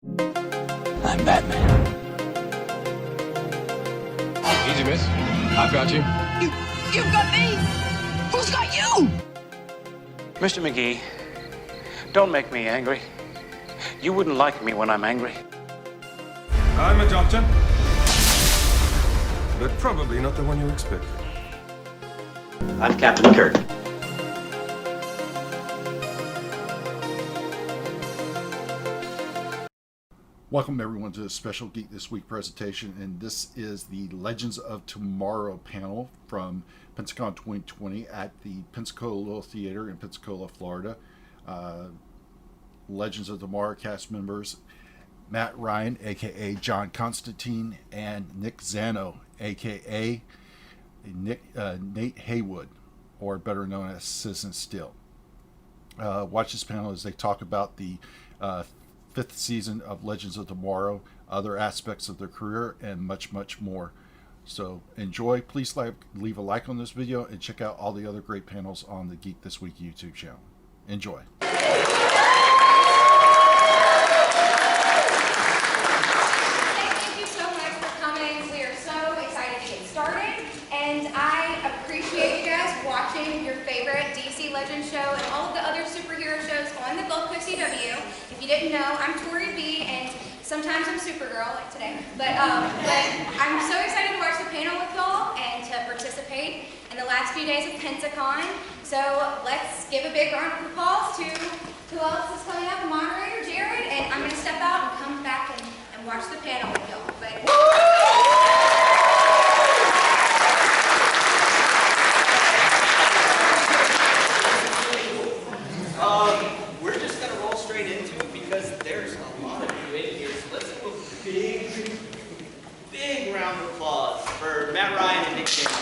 I'm Batman. Easy, miss. I've got you. You've got me! Who's got you? Mr. McGee, don't make me angry. You wouldn't like me when I'm angry. I'm a doctor. But probably not the one you expect. I'm Captain Kirk. Welcome everyone to a special Geek This Week presentation, and this is the Legends of Tomorrow panel from Pensacon 2020 at the Pensacola Little Theater in Pensacola, Florida. Legends of Tomorrow cast members Matt Ryan, aka John Constantine, and Nick Zano, aka Nate Heywood, or better known as Citizen Steel. Watch this panel as they talk about the fifth season of Legends of Tomorrow, other aspects of their career, and much, much more. So enjoy. Please leave a like on this video and check out all the other great panels on the Geek This Week YouTube channel. Enjoy. Thank you so much for coming. We are so excited to get started, and I appreciate you guys watching your favorite DC Legends show and all of the other superhero shows on the Gulf Coast CW. If you didn't know, I'm Tori B, and sometimes I'm Supergirl, like today. But I'm so excited to watch the panel with y'all and to participate in the last few days of Pensacon. So let's give a big round of applause to who else is coming up, the moderator, Jared, and I'm going to step out and come back and watch the panel with y'all. But We're just going to roll straight into it because there's a lot of you in here. So let's give a big round of applause for Matt Ryan and Nick Zano.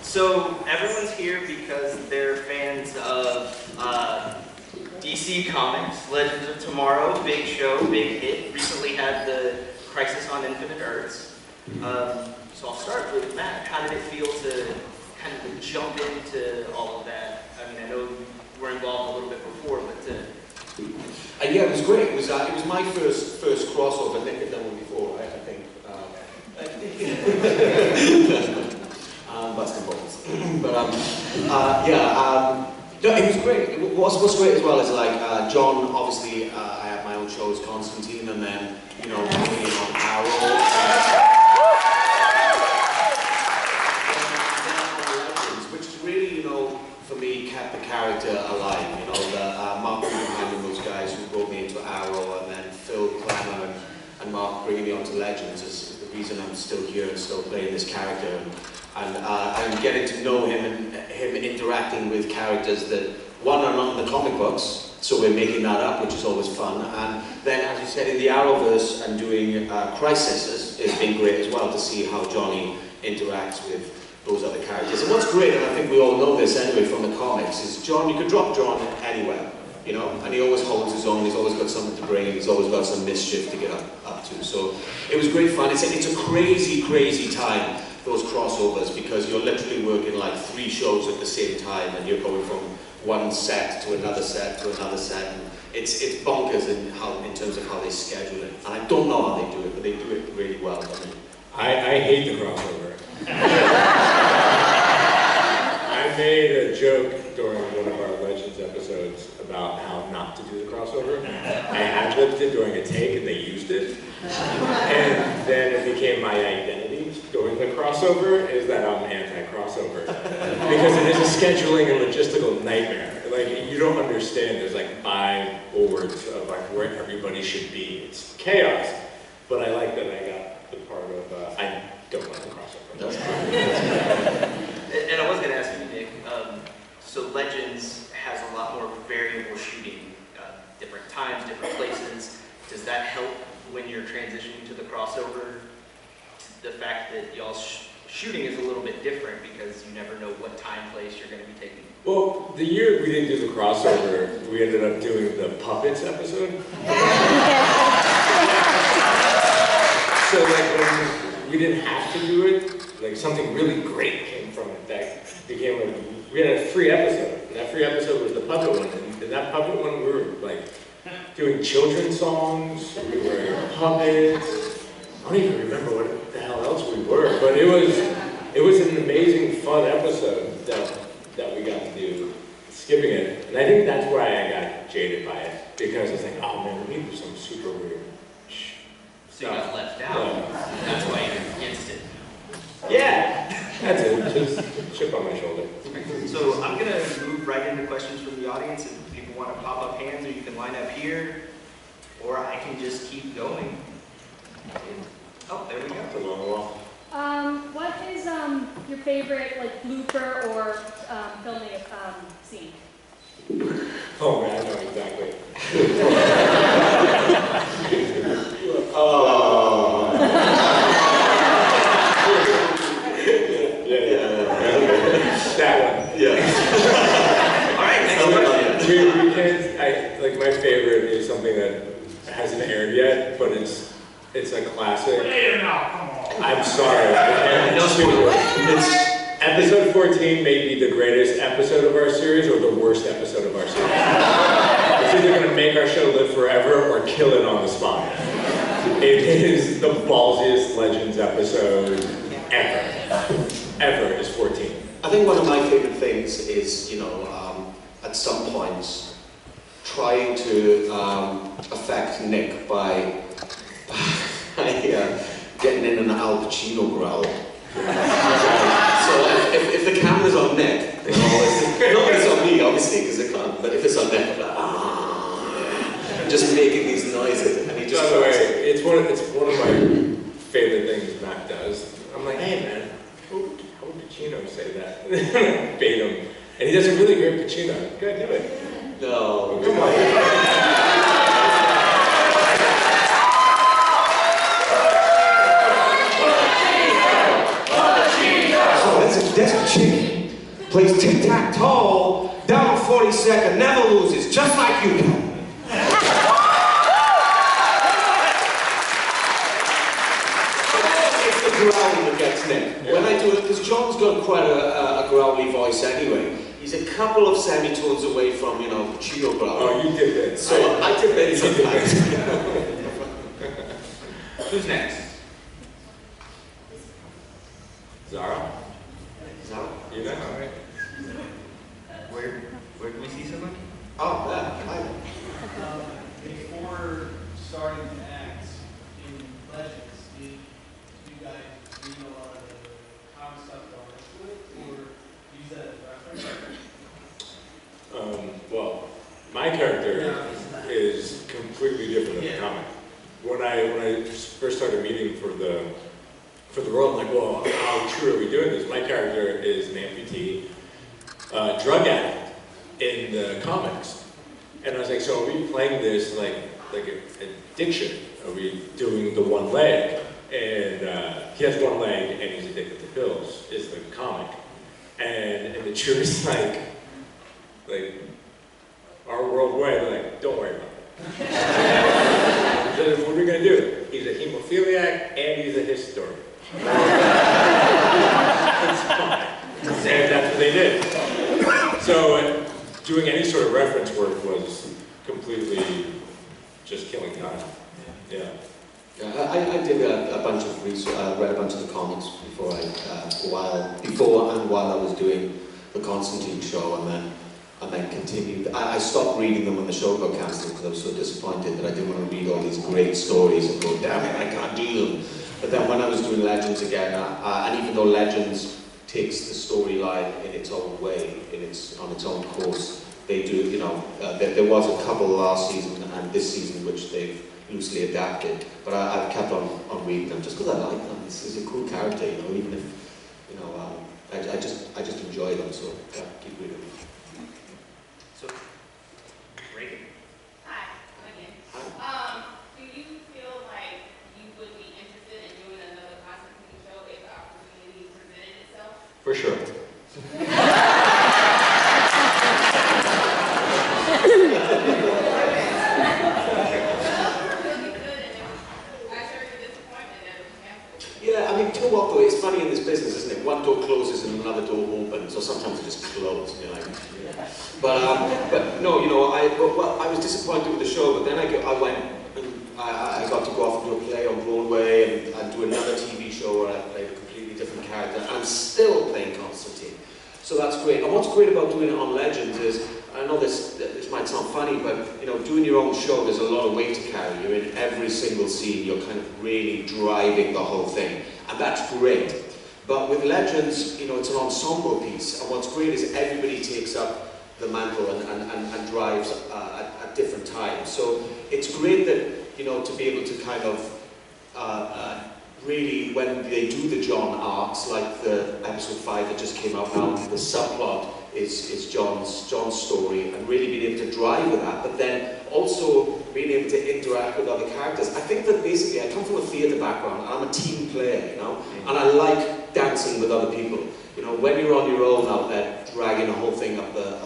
So everyone's here because they're fans of DC Comics, Legends of Tomorrow, big show, big hit. Recently had the Crisis on Infinite Earths. So I'll start with Matt. How did it feel to kind of jump into all of that? I mean, I know you were involved a little bit before, but yeah, it was great. It was my first crossover. Nick had done one before, right? I think. Busting balls. But no, it was great. What's great as well is like John. Obviously, I have my own show as Constantine, and then being on Arrow. Which really, for me, kept the character alive. Mark Guggenheim and those guys who brought me into Arrow, and then Phil Clemmer and Mark bringing me onto Legends is the reason I'm still here and still playing this character. And I'm getting to know him and him interacting with characters that, one, are not in the comic books, so we're making that up, which is always fun. And then, as you said, in the Arrowverse and doing Crisis has been great as well to see how Johnny interacts with those other characters. And what's great, and I think we all know this anyway from the comics, is John, you could drop John anywhere, and he always holds his own, he's always got something to bring, he's always got some mischief to get up to. So it was great fun. It's a crazy, crazy time, those crossovers, because you're literally working like 3 shows at the same time, and you're going from one set to another set to another set. And it's bonkers in terms of how they schedule it. And I don't know how they do it, but they do it really well. I hate the crossover. I made a joke during one of our Legends episodes about how not to do the crossover. I ad-libbed it during a take and they used it. And then it became my identity during the crossover is that I'm anti-crossover. Because it is a scheduling and logistical nightmare. Like, you don't understand, there's like 5 boards of like where everybody should be. It's chaos. But I like that I got the part of, I don't like the crossover. That's and I was going to ask you, Nick, so Legends has a lot more variable shooting, different times, different places. Does that help when you're transitioning to the crossover? The fact that y'all shooting is a little bit different because you never know what time place you're going to be taking. Well, the year we didn't do the crossover, we ended up doing the puppets episode. So like when we didn't have to do it, like something really great came from it that became we had a free episode. And that free episode was the puppet one. And in that puppet one, we were like doing children's songs, we were puppets. I don't even remember what the hell else we were, but it was an amazing, fun episode that we got to do, skipping it. And I think that's why I got jaded by it, because I was like, oh man, we need to do something super weird. So you got left out. That's why you're against it. Yeah, that's it. Just chip on my shoulder. So I'm going to move right into questions from the audience. If people want to pop up hands, or you can line up here, or I can just keep going. Oh, there we go. It's a long wall. What is your favorite like blooper or filming scene? Oh man, I know exactly. That one. Yeah. All right, next question. We can't, like my favorite is something that hasn't aired yet, but it's a classic. I'm sorry. No spoilers. It's episode 14 may be the greatest episode of our series or the worst episode of our series. It's either going to make our show live forever or kill it on the spot. It is the ballsiest Legends episode ever. Ever is 14. I think one of my favorite things is, at some points, trying to affect Nick by getting in an Al Pacino growl. So if the camera's on Nick, not that it's on me, obviously, because it can't, but if it's on Nick, I'm like, just making these noises, and he just. By the way, it's one of my favorite things Matt does. I'm like, hey man, how would Pacino say that? Bait him, and he does a really great Pacino. Go ahead, do it. No, come on. That's a chick. Plays tic-tac-toe, down on 42nd, never loses, just like you do. It's the growling that gets Nick. When I do it, because John's got quite a growly voice anyway. He's a couple of semitones away from, Pacino growl. Oh, you did that. So I did that sometimes. Who's next? Zara? Zara? You know, right? Where can we see someone? Oh, yeah. Before starting to act in Legends, did you guys read a lot of the comic stuff going into it, or use that as reference? Well, my character is completely different than the comic. When I first started meeting for the role, I'm like, well, how true are we doing this? My character is an amputee, drug addict in the comics. And I was like, so are we playing this like an addiction? Are we doing the one leg? And he has one leg and he's addicted to pills, is the comic. And the truth is like our worldwide, like, don't worry about it. So what are we gonna do? He's a hemophiliac and he's a historian. It's fine. And that's what they did. So doing any sort of reference work was completely just killing time. Yeah. I did a bunch of research. I read a bunch of the comics before while I was doing the Constantine show, and then continued. I stopped reading them when the show got cancelled because I was so disappointed that I didn't want to read all these great stories and go, damn it, I can't do them. But then when I was doing Legends again, and even though Legends takes the storyline in its own way, on its own course, they do, there was a couple last season and this season which they've loosely adapted, but I've kept on reading them just because I like them. This is a cool character, even if, I just enjoy them, so yeah, keep reading them. So, Reagan. Hi, again. Do you feel like you would be interested in doing another Constantine show if the opportunity presented Yeah, I mean, you know what though, it's funny in this business, isn't it? One door closes and another door opens, or sometimes it just closes, you know, like, but no, you know, I was disappointed with the show, but then I went, and I got to go off and do a play on Broadway and do another TV show where I played a completely different character, and I'm still playing Constantine. So that's great. And what's great about doing it on Legends is, I know this might sound funny, but you know, doing your own show, there's a lot of weight to carry. You're in every single scene. You're kind of really driving the whole thing, and that's great. But with Legends, you know, it's an ensemble piece, and what's great is everybody takes up the mantle and drives at different times. So it's great that, you know, to be able to kind of really, when they do the John arcs, like the episode 5 that just came out now, the subplot is John's story, and really being able to drive with that, but then also being able to interact with other characters. I think that basically, I come from a theatre background, and I'm a team player, you know, and I like dancing with other people. You know, when you're on your own out there, dragging the whole thing up the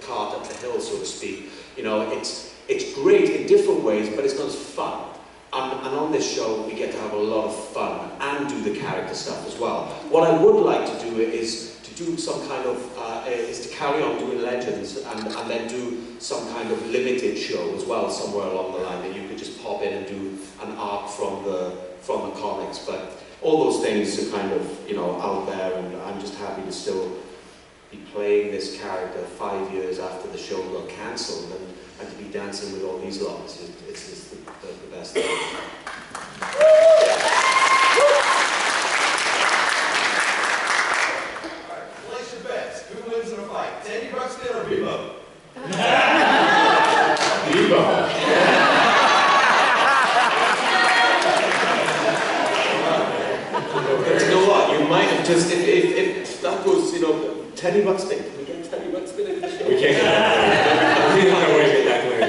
cart, up the hill, so to speak, you know, it's great in different ways, but it's not as fun. And on this show, we get to have a lot of fun and do the character stuff as well. What I would like to do is to do some kind of, is to carry on doing Legends and then do some kind of limited show as well, somewhere along the line, that you could just pop in and do an arc from the comics. But all those things are kind of, you know, out there, and I'm just happy to still be playing this character 5 years after the show got cancelled, and to be dancing with all these lots. It's the best thing. Place your bets. Who wins in a fight? Teddy Ruxpin or Bebo? Bebo. But you know what? You might have just, if that goes, you know, Teddy Ruxpin. Can we get Teddy Ruxpin in the show? We can't. We don't know way to get that clear.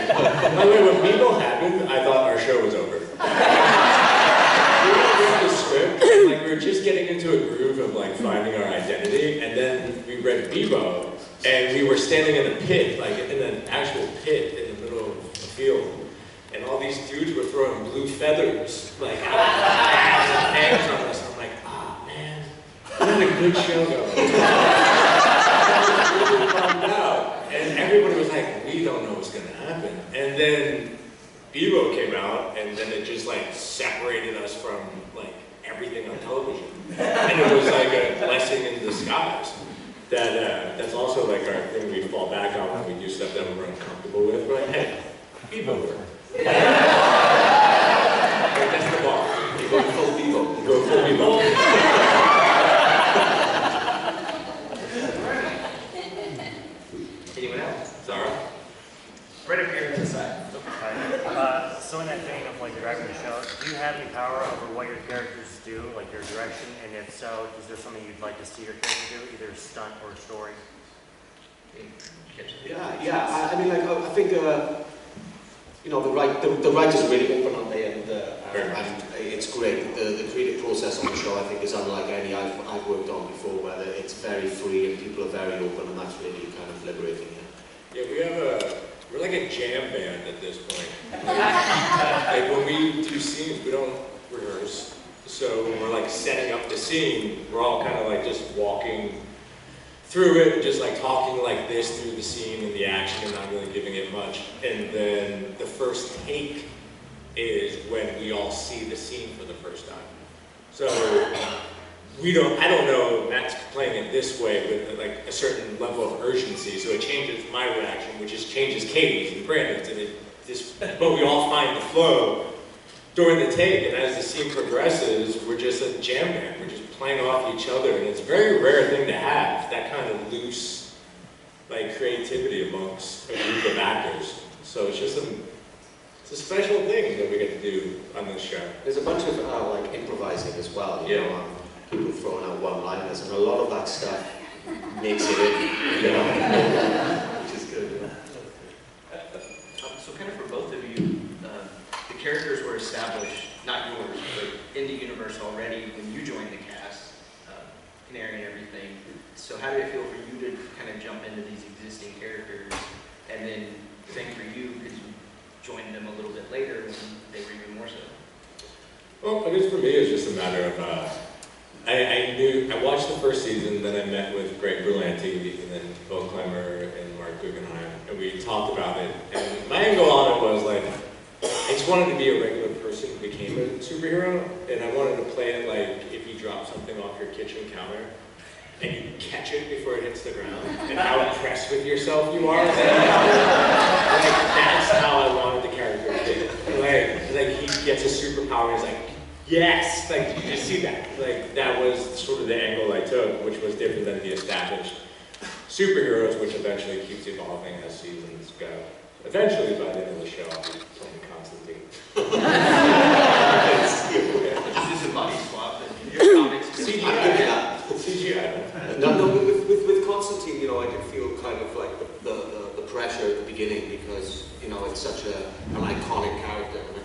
By the way, when Bebo happened, I thought our show was over. We were reading the script, and like we were just getting into a groove of like finding our identity, and then we read Bebo, and we were standing in a pit, like in an actual pit in the middle of a field, and all these dudes were throwing blue feathers, like out of their hands on us. I'm like, ah, man, we had a good show going. Really bummed out. And everybody was like, we don't know what's gonna happen. And then Bebo came out, and then it just like separated us from like everything on television. And it was like a blessing in disguise. That's also like our thing we fall back on when we do stuff that we're uncomfortable with. We're like, hey, Bebo. Like, that's the bar. You go full Bebo. You go full Bebo. Anyone else? Zara? Right up here to the side. So in that vein of like driving the show, do you have any power over what your characters do, like their direction? And if so, is there something you'd like to see your character do, either stunt or story? Yeah. I mean, like, I think, you know, the writers are really open on there, and it's great. The creative process on the show, I think, is unlike any I've worked on before, where it's very free and people are very open, and that's really kind of liberating. Yeah, we're like a jam band at this point. Like when we do scenes, we don't rehearse. So when we're like setting up the scene, we're all kind of like just walking through it, just like talking like this through the scene and the action and not really giving it much. And then the first take is when we all see the scene for the first time. So I don't know, Matt's playing it this way with like a certain level of urgency, so it changes my reaction, which just changes Katie's and Brandon's, and but we all find the flow during the take, and as the scene progresses, we're just a jam band, we're just playing off each other, and it's a very rare thing to have, that kind of loose, like, creativity amongst a group of actors. So it's just it's a special thing that we get to do on this show. There's a bunch of like improvising as well, you know, people throwing out one-liners, and a lot of that stuff makes it in, you know, which is good. So kind of for both of you, the characters were established, not yours, but in the universe already when you joined the cast, Canary and everything. So how did it feel for you to kind of jump into these existing characters, and then same for you because you joined them a little bit later when they were even more so? Well, I guess for me it's just a matter of, I watched the first season, then I met with Greg Berlanti, and then Bill Clemmer and Mark Guggenheim, and we talked about it, and my angle on it was like, I just wanted to be a regular person who became a superhero, and I wanted to play it like if you drop something off your kitchen counter, and you catch it before it hits the ground, and how impressed with yourself you are. Like, that's how I wanted the character to be. Like he gets a superpower, and he's like, yes! Like, you just see that. Like, that was sort of the angle I took, which was different than the established superheroes, which eventually keeps evolving as seasons go. Eventually, by the end of the show, I'll be playing Constantine. This is a body swap. Your comics. CGI. No, with Constantine, you know, I did feel kind of like the pressure at the beginning because, you know, it's such an iconic character, and I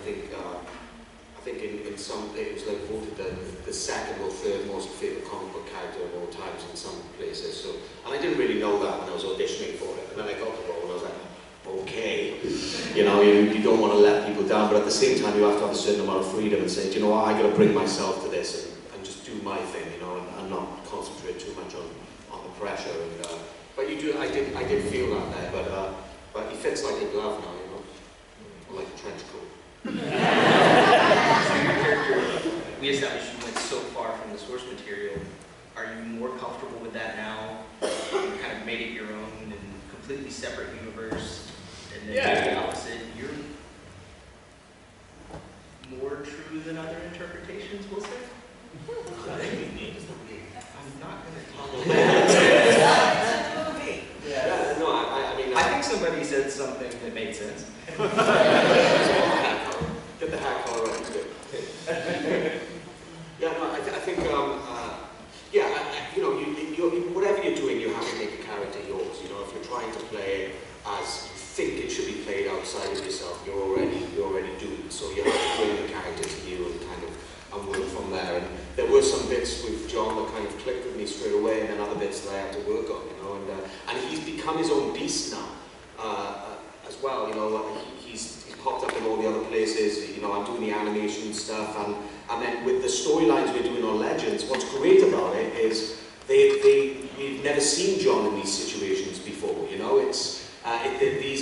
think in some, it was like voted the second or third most favorite comic book character of all times in some places. So, and I didn't really know that when I was auditioning for it, and then I got the role, and I was like, okay, you know, you don't want to let people down, but at the same time, you have to have a certain amount of freedom and say, do you know what, I got to bring myself to this and just do my thing, you know, and not concentrate too much on the pressure. And but you do, I did feel that there, but he fits like a glove now, you know, or like a trench coat. So your character, we established you went so far from the source material. Are you more comfortable with that now? You kind of made it your own and completely separate universe, and then the opposite. You're more true than other interpretations, we'll say. I'm not going to talk about that. Yeah, no, I mean, I think somebody said something that made sense. Get the hair color right, good. Yeah, no, I think, you know, whatever you're doing, you have to make the character yours. You know, if you're trying to play it as you think it should be played outside of yourself, you're already doomed. So you have to bring the character to you and kind of work from there. And there were some bits with John that kind of clicked with me straight away, and then other bits that I had to work on. You know, and he's become his own beast now as well. You know, he's popped up in all the other places. You know, I'm doing the animation stuff, and then with the storylines we're doing on Legends, what's great about it is we've never seen John in these situations before. You know, these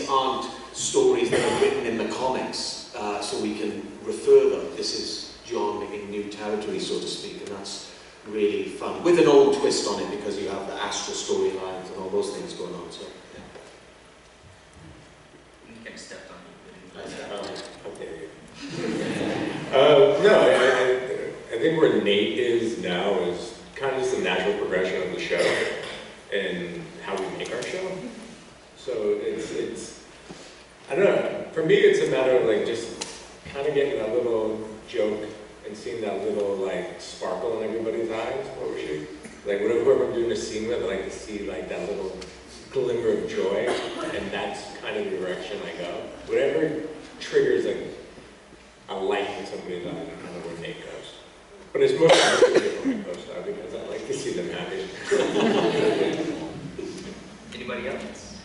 aren't stories that are written in the comics, so we can refer them. This is John in new territory, so to speak, and that's really fun. With an old twist on it, because you have the Astra storylines and all those things going on. So, yeah. You kind of stepped on you. Okay. No, I think where Nate is now is kind of just a natural progression of the show and how we make our show. So it's I don't know, for me it's a matter of like just kind of getting that little joke and seeing that little like sparkle in everybody's eyes while we're shooting. Like whatever I'm doing a scene with, I like to see like that little glimmer of joy, and that's kind of the direction I go. Whatever triggers like a light in somebody's eyes, is kind of where Nate goes. But it's mostly for my co-star because I like to see them happy. Anybody else?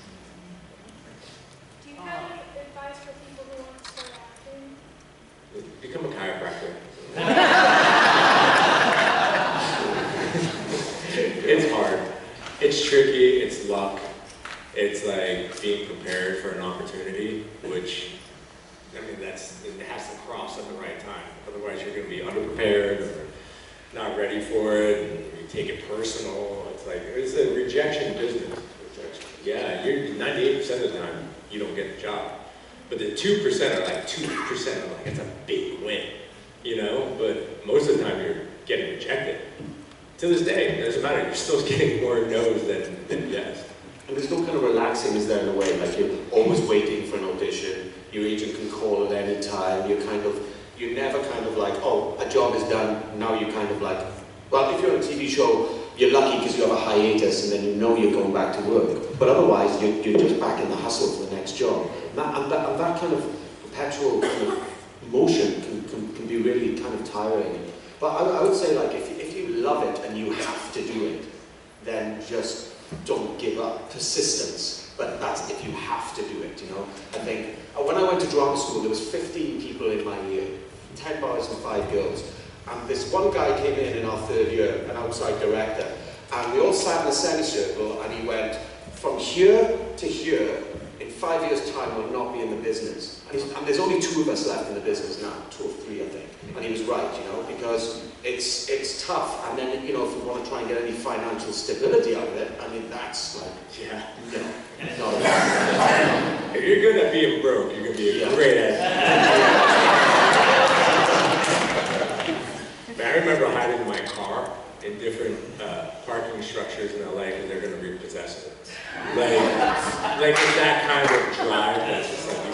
Do you have any advice for people who want to start acting? Become a chiropractor. It's hard. It's tricky. It's luck. It's like being prepared for an opportunity, which, I mean, it has to cross at the right time. Otherwise, you're going to be underprepared or not ready for it, and you take it personal. It's a rejection business. Yeah, you're 98% of the time you don't get the job, but the 2% are like 2% of like it's a big win, you know. But most of the time you're getting rejected. To this day, it doesn't matter. You're still getting more no's than yes. And there's no kind of relaxing, is there, in a way? Like you're always waiting for an audition. Your agent can call at any time. You're never kind of like, oh, a job is done. Now you're kind of like, well, if you're on a TV show, you're lucky because you have a hiatus and then you know you're going back to work. But otherwise, you're just back in the hustle for the next job. And that kind of perpetual kind of motion can be really kind of tiring. But I would say, like, if you love it and you have to do it, then just don't give up. Persistence. But that's if you have to do it, you know. I think when I went to drama school, there was 15 people in my year, 10 boys and 5 girls. And this one guy came in our 3rd year, an outside director, and we all sat in a semicircle, and he went, from here to here, in 5 years' time, we'll not be in the business. And there's only 2 of us left in the business now, 2 or 3, I think. And he was right, you know, because it's tough. And then, you know, if you want to try and get any financial stability out of it, I mean, that's like, yeah, you know, not a bad. If you're good at being broke, you're going to be great at it. I remember hiding my car in different parking structures in LA because they're going to repossess it. Like it's that kind of drive that's just like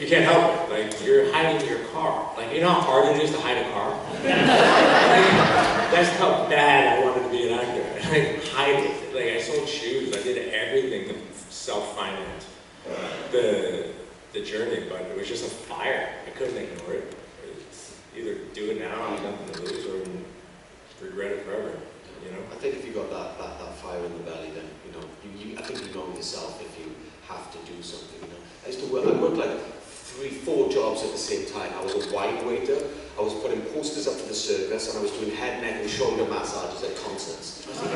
you can't help it. Like you're hiding your car. Like you know how hard it is to hide a car? That's how bad I wanted to be an actor. I hide it. Like I sold shoes. I did everything to self-finance the journey, but it was just a fire. I couldn't ignore it. It's either do it now, I have nothing to lose, or regret it forever. You know? I think if you got that fire in the belly, then you know, I think you know yourself if you have to do something. You know, I worked like 3-4 jobs at the same time. I was a wine waiter. I was putting posters up for the circus, and I was doing head, neck, and shoulder massages at concerts. And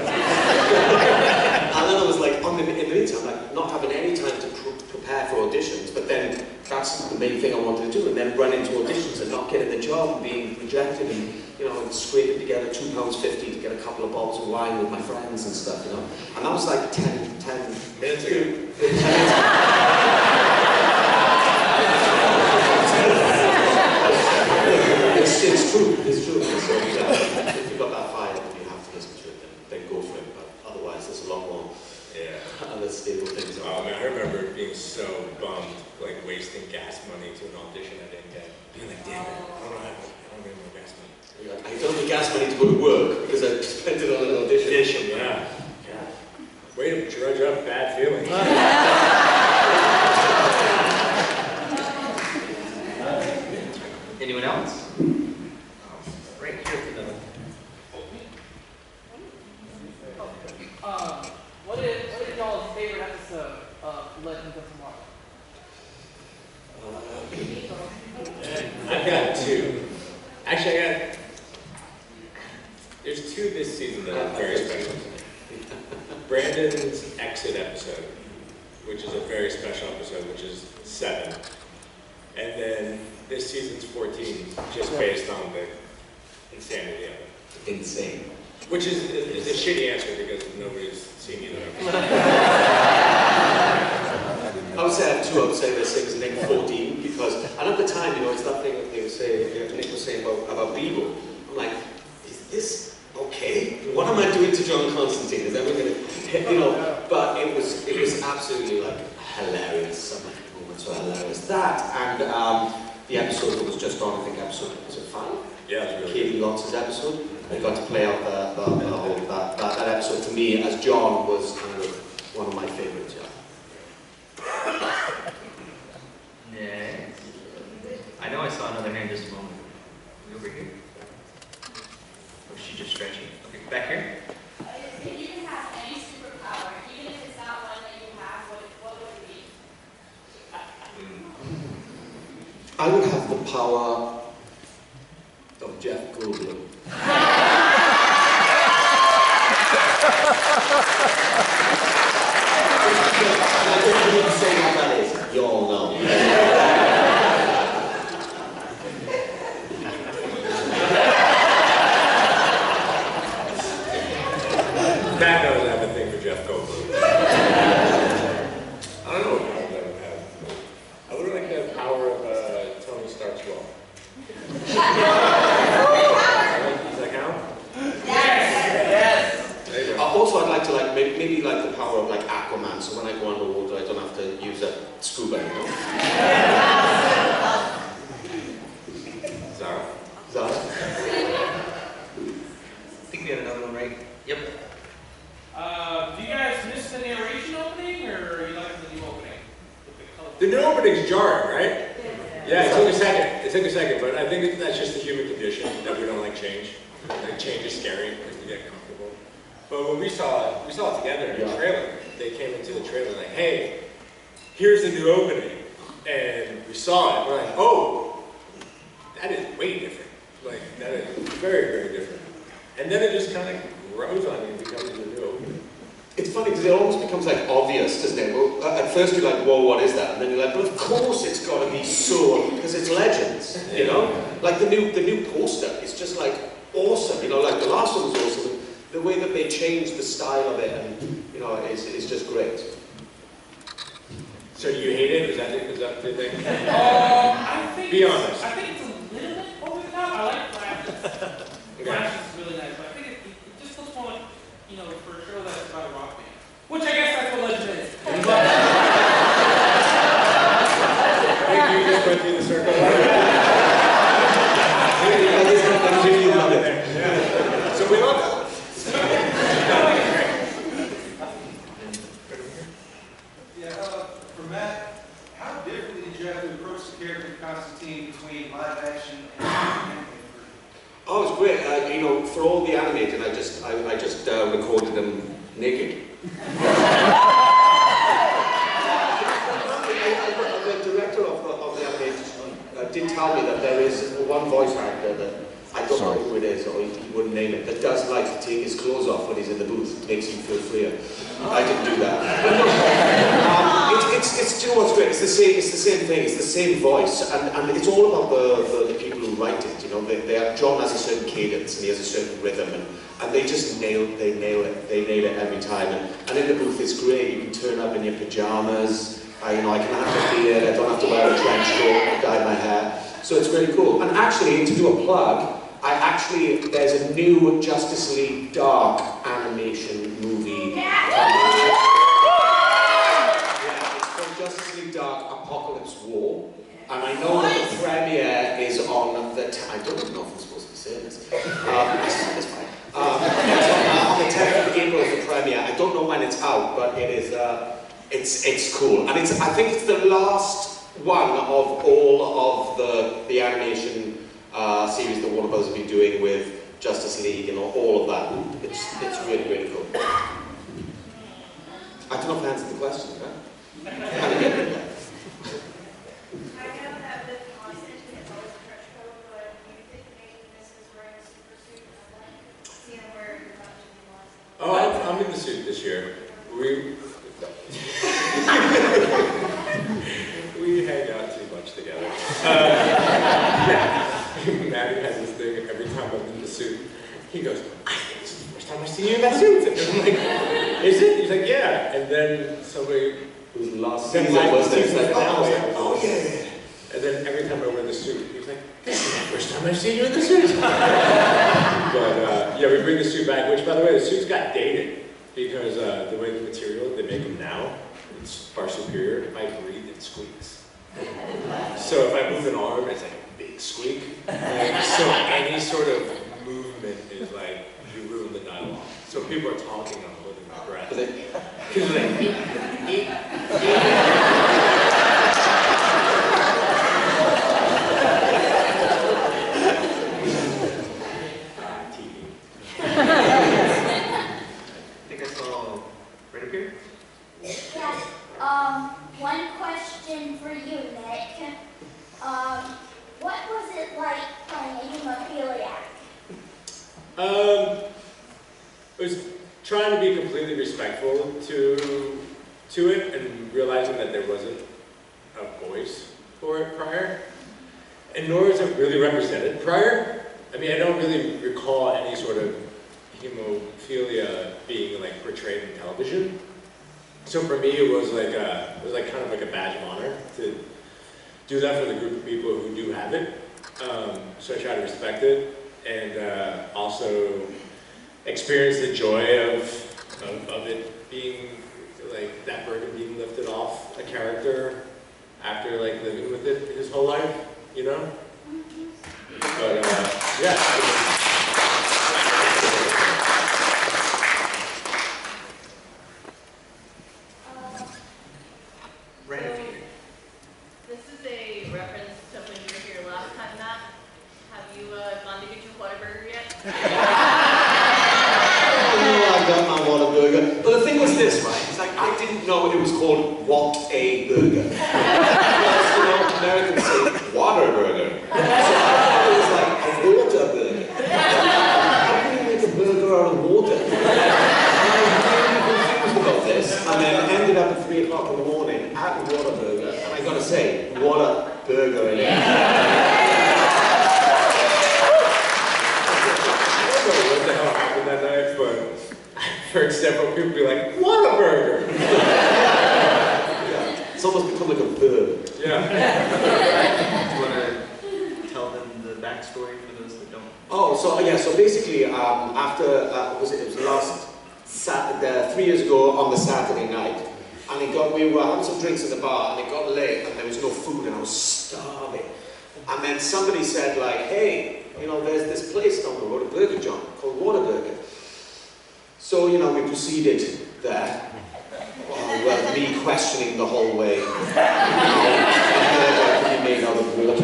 then I was like, in the meantime, like not having any time to prepare for auditions. But then that's the main thing I wanted to do, and then run into auditions and not getting the job, and being rejected, and you know, and scraping together £2.50 to get a couple of bottles of wine with my friends and stuff, you know. And that was like 10 minutes ago. It's true. So if you've got that fire, then you have to listen to it, then go for it. But otherwise, there's a lot more other stable things. Oh man, I remember being so bummed, like wasting gas money to an audition I didn't get. Being like, damn it, I don't get more gas money. I don't have gas money to go to work because I spent it on an audition. Yeah. Way to drudge up bad feelings. Anyone else? Right here for the. What is y'all's favorite episode of Legends of Tomorrow? I've got 2. Actually, there's 2 this season that are very special to me. Brandon's exit episode, which is a very special episode, which is 7. And then this season's 14, just based on the insanity of it. Insane. Which is a shitty answer because nobody's seen either of them. I would say I have 2. I would say this thing is Nick 14 because, and at the time, you know, it's that thing that they were saying, Nick was saying about Regal. I'm like, is this okay? What am I doing to John Constantine? Is everyone going to hit, you know? But it was absolutely like hilarious. Some of the moments were hilarious. That and the episode that was just on, I think was it 5? Yeah, it was really Katie Lotz's episode. I got to play out that episode to me as John was kind of one of my favorites. Next. I know I saw another hand just a moment. Over here. Or is she just stretching? Okay, back here. If you can have any superpower, even if it's not one that you have, what would it be? I would have the power of Jeff Goldblum. I don't need to say what that is. You all know. Matt knows I have a thing for Jeff Goldblum. I don't know what power that would have. I would like to have the power of Tony Stark's wall. Does that count? Yes. There you go. Also, I'd like to maybe like the power of like Aquaman, so when I go underwater, I don't have to use a scuba anymore. Zara? Zara? I think we had another one right. Yep. Do you guys miss the narration opening, or you like the new opening? The new opening's jarring, right? Yeah, it took a second. It took a second, but I think that's just the human condition that we don't like change. Like change is scary because we get comfortable. But when we saw it together in the trailer. They came into the trailer like, hey, here's the new opening. And we saw it, we're like, oh, that is way different. Like, that is very, very different. And then it just kind of grows on you and becomes the new opening. It's funny because it almost becomes like obvious, doesn't it? Well, at first you're like, whoa, what is that? And then you're like, well, of course it's got to be so, because it's Legends, you know? Like the new poster is just like awesome, you know, like the last one was awesome. The way that they changed the style of it, and you know, is just great. So you hate it? Is that the thing? I think Be honest. I think it's a little bit over the top. I like Flash. Flash is really nice, but I think it just looks more like, you know, for a show that's about a rock band. Which I guess that's what Legend is. I think you just went through the circle. So we love it. For Matt, how differently did you have to approach the character of Constantine between live action and animated version? Oh, it's great. You know, for all the animated, I just recorded them naked. The director of the animated did tell me that there is one voice actor that I don't know who it is, or he wouldn't name it, that does like to take his clothes off when he's in the booth. It makes him feel freer. I didn't do that. Do you know what's great? It's the same thing. It's the same voice, and it's all about the people who write it. You know, John has a certain cadence and he has a certain rhythm, and they just nail it. They nail it every time. And in the booth, it's great. You can turn up in your pajamas. I can have a beard. I don't have to wear a trench coat, dye my hair. So it's really cool. And actually, to do a plug, there's a new Justice League Dark animation movie. Yeah, it's called Justice League Dark Apocalypse War. And I know that the premiere is on the, I don't know if I'm supposed to be saying this. It's fine. On the 10th of April is the premiere. I don't know when it's out, but it is, it's cool. And I think it's the last one of all of the animation series that Warner Bros. Have been doing with Justice League and all of that. It's really, really cool. I don't know if I answered the question, right? I know that with Constantine it's always a trench coat, but do you think maybe this is wearing a super suit and like seeing him wear your costume? Oh, I'm in the suit this year. We hang out too much together. Maddie has this thing every time I'm in the suit. He goes, I think it's the first time I've seen you in that suit. And I'm like, is it? He's like, yeah. And then somebody who's last season was like, oh yeah. And then every time I wear the suit, he's like, this is the first time I've seen you in the suit. But yeah, we bring the suit back, which by the way, the suits got dated because the way the material they make them now, it's far superior. If I breathe, it squeaks. So if I move an arm, it's like a big squeak. So any sort of movement is like, you ruin the dialogue. So people are talking, I'm holding my breath. Because they're like, eat. I think I saw right up here. Yes. One question for you, Nick. What was it like playing a hemophiliac? It was trying to be completely respectful to it and realizing that there wasn't a voice for it prior. And nor is it really represented prior. I mean, I don't really recall any sort of hemophilia being like portrayed in television. So for me, it was like kind of like a badge of honor to do that for the group of people who do have it. So I try to respect it and also experience the joy of it being like that burden being lifted off a character after like living with it his whole life, you know? But yeah. Right up here. This is a reference to when you were here last time, Matt. Have you gone to get your Whataburger yet? No, No, it was called What a Burger. Because, you know, Americans say water burger. So I thought it was like a water burger. How can you make a burger out of water? And I was really confused about this, and then ended up at 3 o'clock in the morning at Whataburger, and I gotta say, what a burger it is. I don't know what the hell happened that night, but I've heard several people be like, what a burger! Yeah. It's almost become like a verb. Yeah. Do you want to tell them the backstory for those that don't? Oh, so yeah, so basically, after it was last Saturday, 3 years ago on the Saturday night, and we were having some drinks at the bar, and it got late, and there was no food, and I was starving. And then somebody said, like, hey, you know, there's this place down the road, a burger joint called Whataburger. So, you know, we proceeded there. Well, me questioning the whole way. You know, he made out of water.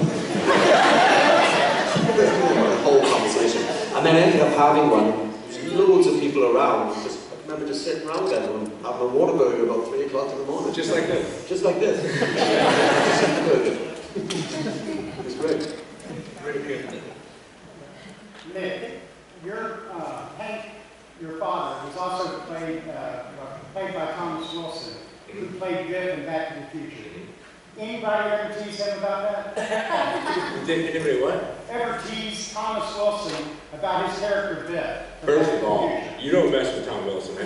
The whole conversation. And then ended up having one. There was loads of people around. I remember just sitting around there and having a Whataburger about 3 o'clock in the morning. Just like this. Just like this. It was great. Really good. Nick, Hank, your father, was also played by Thomas Wilson, who played Biff in Back to the Future. Anybody ever tease him about that? Did anybody what? Ever tease Thomas Wilson about his character Biff? First of all, you don't mess with Tom Wilson.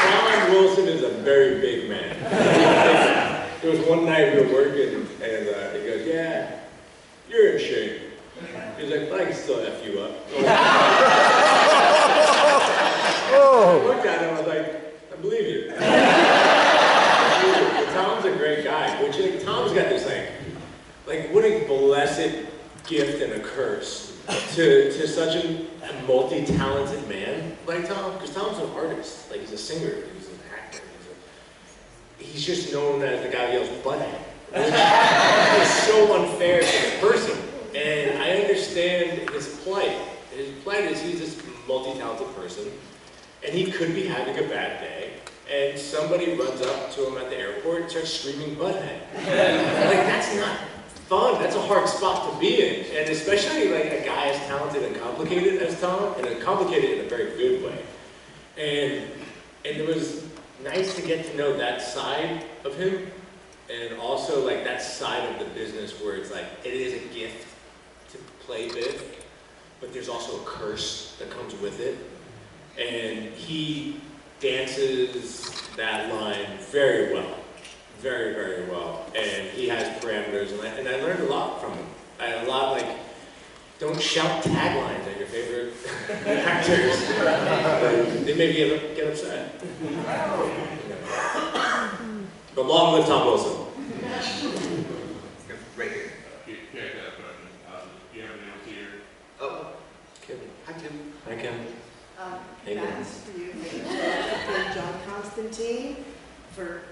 Tom Wilson is a very big man. There was one night we were working, and he goes, yeah, you're in shape. He's like, but I can still F you up. I looked at him, I was like, I believe you. But Tom's a great guy, which like, Tom's got this like what a blessed gift and a curse to such a multi-talented man like Tom, because Tom's an artist, like he's a singer, he's an actor, he's just known as the guy who yells butthead, which is so unfair to the person. And I understand his plight. His plight is he's this multi-talented person, and he could be having a bad day, and somebody runs up to him at the airport and starts screaming butthead. Like, that's not fun. That's a hard spot to be in. And especially like a guy as talented and complicated as Tom, and complicated in a very good way. And it was nice to get to know that side of him, and also like that side of the business where it's like, it is a gift to play Biff, but there's also a curse that comes with it. And he dances that line very well. Very, very well. And he has parameters, and I learned a lot from him. I had a lot like, don't shout taglines at your favorite actors. They maybe get upset. But long live Tom Wilson. Right here. Do you have an here? Oh, Kim. Hi, Kim. Hi, Kim. Hey, That's for you. Thank John Constantine for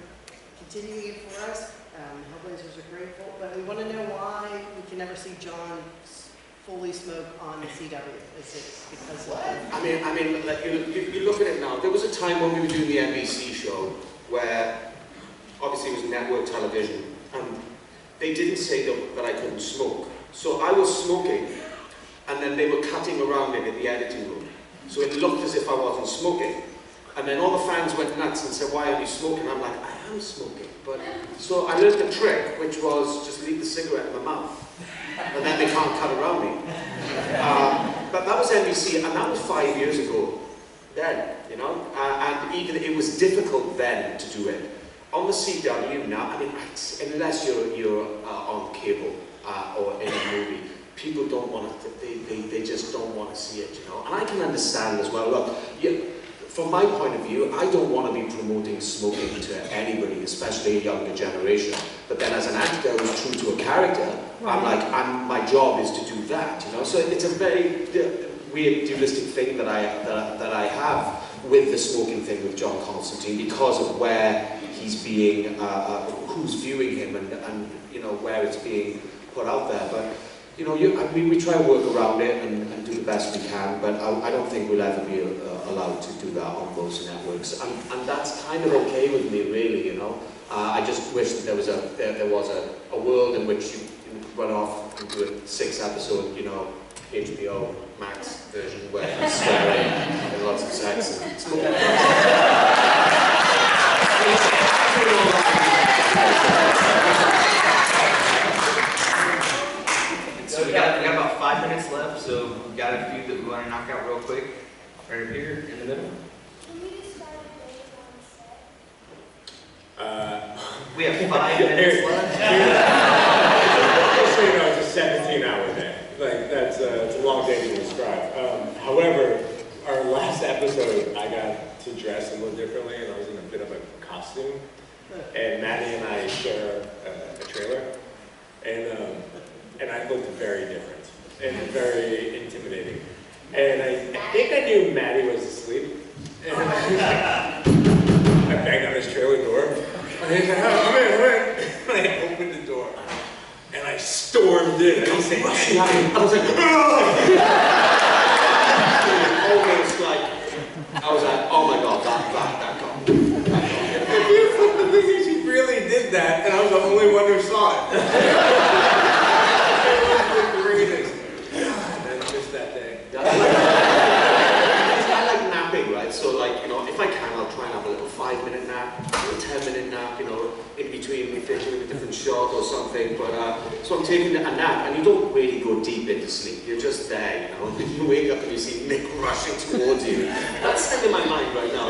continuing it for us. Hellblazers are grateful, but we want to know why we can never see John fully smoke on the CW. Is it because of I mean, like you look at it now. There was a time when we were doing the NBC show where obviously it was network television, and they didn't say that I couldn't smoke. So I was smoking, and then they were cutting around it in the editing room. So it looked as if I wasn't smoking. And then all the fans went nuts and said, why are you smoking? I'm like, I am smoking. But so I learned the trick, which was just leave the cigarette in my mouth. And then they can't cut around me. But that was NBC, and that was 5 years ago then, you know? And even it was difficult then to do it. On the CW now, I mean, unless you're on cable or in a movie, people don't want to, they just don't want to see it, you know? And I can understand as well, look, from my point of view, I don't want to be promoting smoking to anybody, especially a younger generation. But then as an actor who's true to a character, I'm like, my job is to do that, you know? So it's a very weird, dualistic thing that I have with the smoking thing with John Constantine, because of where he's being, who's viewing him, and you know, where it's being put out there. But you know, we try to work around it and do the best we can, but I don't think we'll ever be allowed to do that on those networks, and that's kind of okay with me, really, you know. I just wish that there was a world in which you could run off and do a 6-episode, you know, HBO Max version where you're swearing and lots of sex. And it's So we got about 5 minutes left, so we've got a few that we want to knock out real quick. Right up here in the middle. We have 5 minutes left. Just so you know, it's a 17-hour day. Like, that's it's a long day to describe. However, our last episode, I got to dress a little differently, and I was in a bit of a costume. And Maddie and I share a trailer, and I looked very different and very intimidating. And I think I knew Maddie was asleep. And I banged on his trailer door. And he's like, oh, come in. And I opened the door. And I stormed in. And he's rushing at me. I was like, almost like, I was like, oh my God, that got me. The thing is, he really did that, and I was the only one who saw it. It was the greatest. That's just that day. I like napping, right? So, like, you know, if I can, I'll try and have a little 5-minute nap, a little 10-minute nap, you know, in between me finishing a different shot or something. But so I'm taking a nap, and you don't really go deep into sleep. You're just there, you know. You wake up and you see Nick rushing towards you. That's stuck in my mind right now.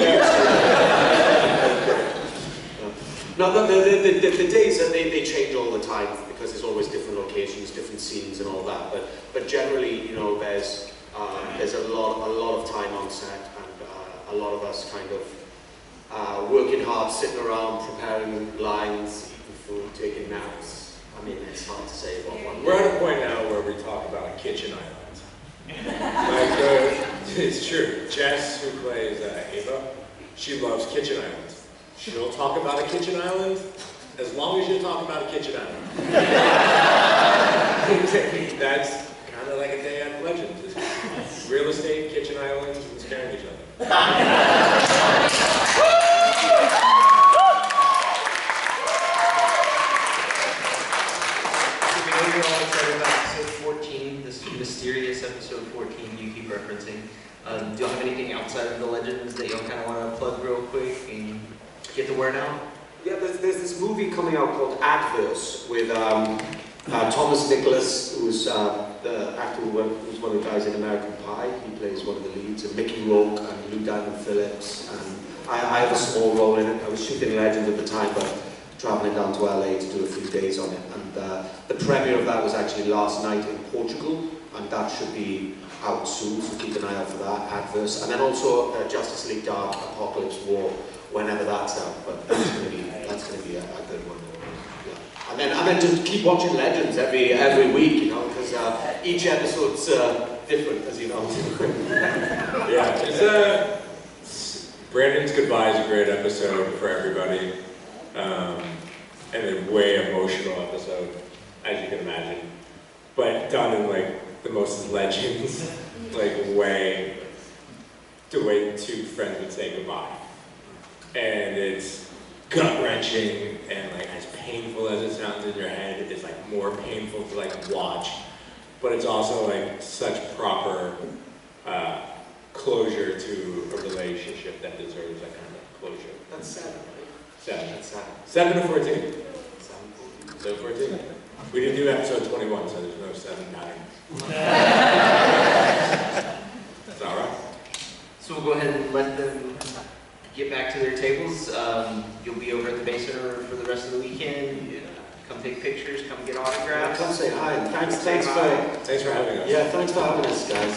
No, the days they change all the time because there's always different locations, different scenes, and all that. But generally, you know, there's a lot of time on set, and a lot of us kind of working hard, sitting around, preparing lines, eating food, taking naps. I mean, it's hard to say about one. We're at a point now where we talk about a kitchen island. Like, it's true. Jess, who plays Ava, she loves kitchen islands. She'll talk about a kitchen island as long as you talk about a kitchen island. That's kind of like a day at Legends. Real estate, kitchen islands, and scaring each other. So we know you're all excited about episode 14, this mysterious episode 14 you keep referencing. Do you have anything outside of the Legends that y'all kind of want to plug real quick and get the word out? Yeah, there's this movie coming out called Adverse with Thomas Nicholas, who's the actor who's one of the guys in American Pie. He plays one of the leads, and Mickey Rourke and Lou Diamond Phillips. And I have a small role in it. I was shooting Legends at the time, but traveling down to LA to do a few days on it. And the premiere of that was actually last night in Portugal, and that should be out soon, so keep an eye out for that, Adverse. And then also Justice League Dark Apocalypse War, whenever that's out, but that's going to be a good one. Yeah. And then just keep watching Legends every week, you know, because each episode's different, as you know. Yeah, Brandon's Goodbye is a great episode for everybody, and a way emotional episode, as you can imagine, but done in like the most Legends like way, the way two friends would say goodbye. And it's gut-wrenching, and like as painful as it sounds in your head, it's like more painful to like watch. But it's also like such proper closure to a relationship that deserves that kind of closure. That's 7, right? 7. That's 7. 7 to 14. 7 to 14. We didn't do episode 21, so there's no 7 pattern. That's all right. So we'll go ahead and let them get back to their tables. You'll be over at the Bay Center for the rest of the weekend. Come take pictures, come get autographs. Come say hi. Thanks for having us. Yeah, thanks for having us, guys.